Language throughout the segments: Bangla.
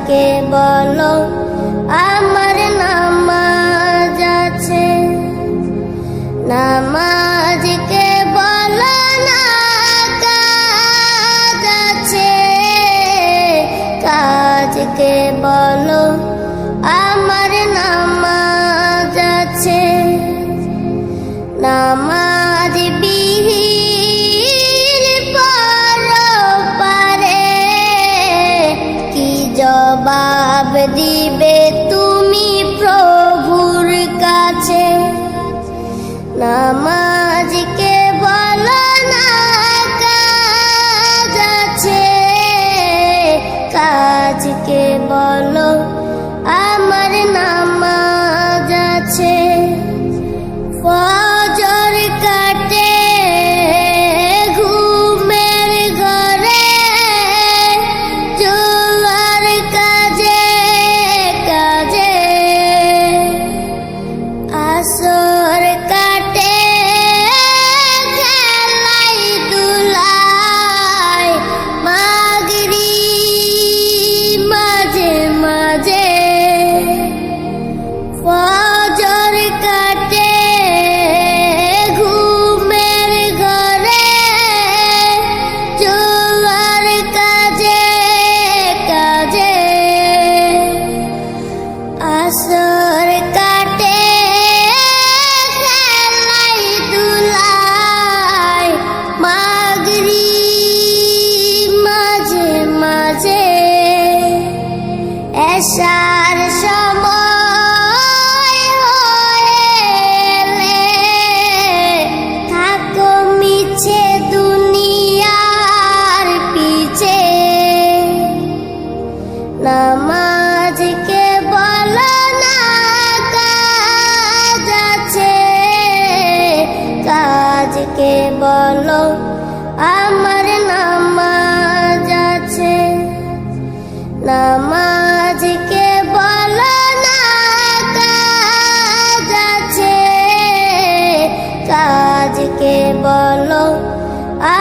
কাজকে বলো আমার নামাজ আছে, নামাজকে বলো না কাজ আছে, কাজকে বলো আমার নামাজ আছে। নামাজ বিহীন পরপারে কি জবাব দিবে তুমি প্রভুর কাছে? নামাজকে বলো না কাজ আছে, কাজকে বলো আমার নামাজ আছে। ফজর কাটে ঘুমের ঘরে, জোয়ার কাজে কাজে, আসর কাটে খেলাই দুলাই, মাগরিব মাঝে মাঝে। ফজর কাটে ঘুমের ঘরে, জোয়ার কাজে কাজে, আসর কাটে খেলাই দুলাই, মাগরিব মাঝে মাঝে। এশার সময় হলে থাকো মিছে দুনিয়ার পিছে, নামাজকে বলো না কাজ আছে, কাজকে বলো আমার নামাজ আছে। নামাজকে বলো না কাজ আছে, কাজকে বলো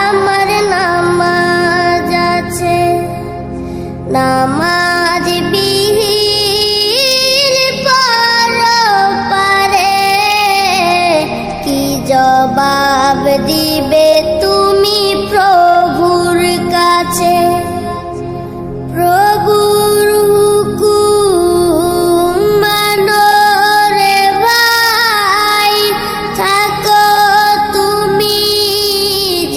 আমার নামাজ আছে। নামাজ বিহীন পরপারে কি জবাব দিবে তুমি প্রভুর কাছে? প্রভুর হুকুম মানো রে ভাই, থাকো তুমি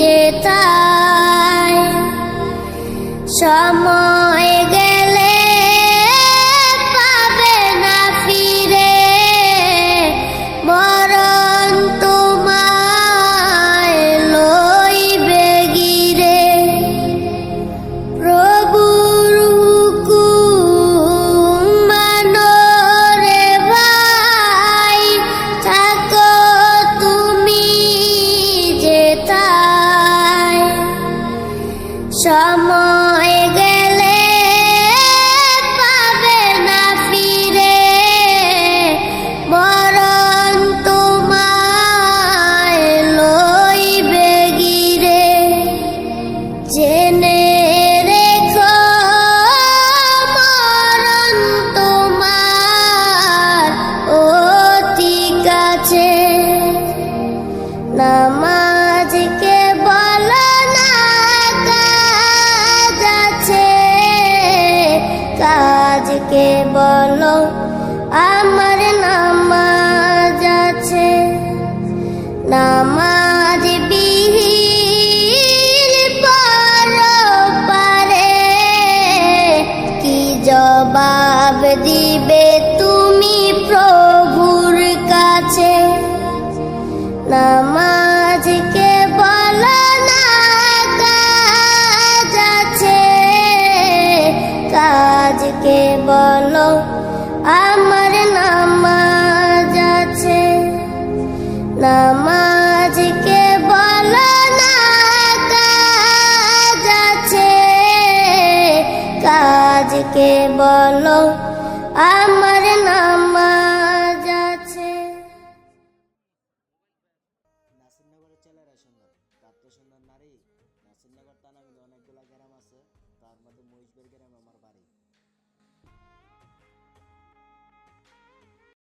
যেথায়। সময় গেলে পাবে না ফিরে, মরণ তোমায় লইবে গিরে। প্রভুর হুকুম মানো রে ভাই, থাকো তুমি যেথায়। সময় গেলে পাবে না ফিরে, মরণ তোমায় লইবে গিরে। জেনে রেখো মরণ তোমার অতি কাছে। নামাজকে বলো না কাজ আছে, কাজকে বলো আমার নামাজ আছে। নামাজ বিহীন পরপারে কি জবাব দিবে তুমি প্রভুর কাছে? নামাজকে বলো না কাজ আছে, কাজকে বলো আমার নামাজ আছে। নামাজকে বলো না কাজ আছে, কাজকে বলো আমার নামাজ আছে। নাসিরনগরের ছেলেরা সুন্দর, তার তো সুন্দর নারী। নাসিরনগর থানার মধ্যে অনেকগুলা গ্রাম আছে, তার মধ্যে মহিষবের গ্রাম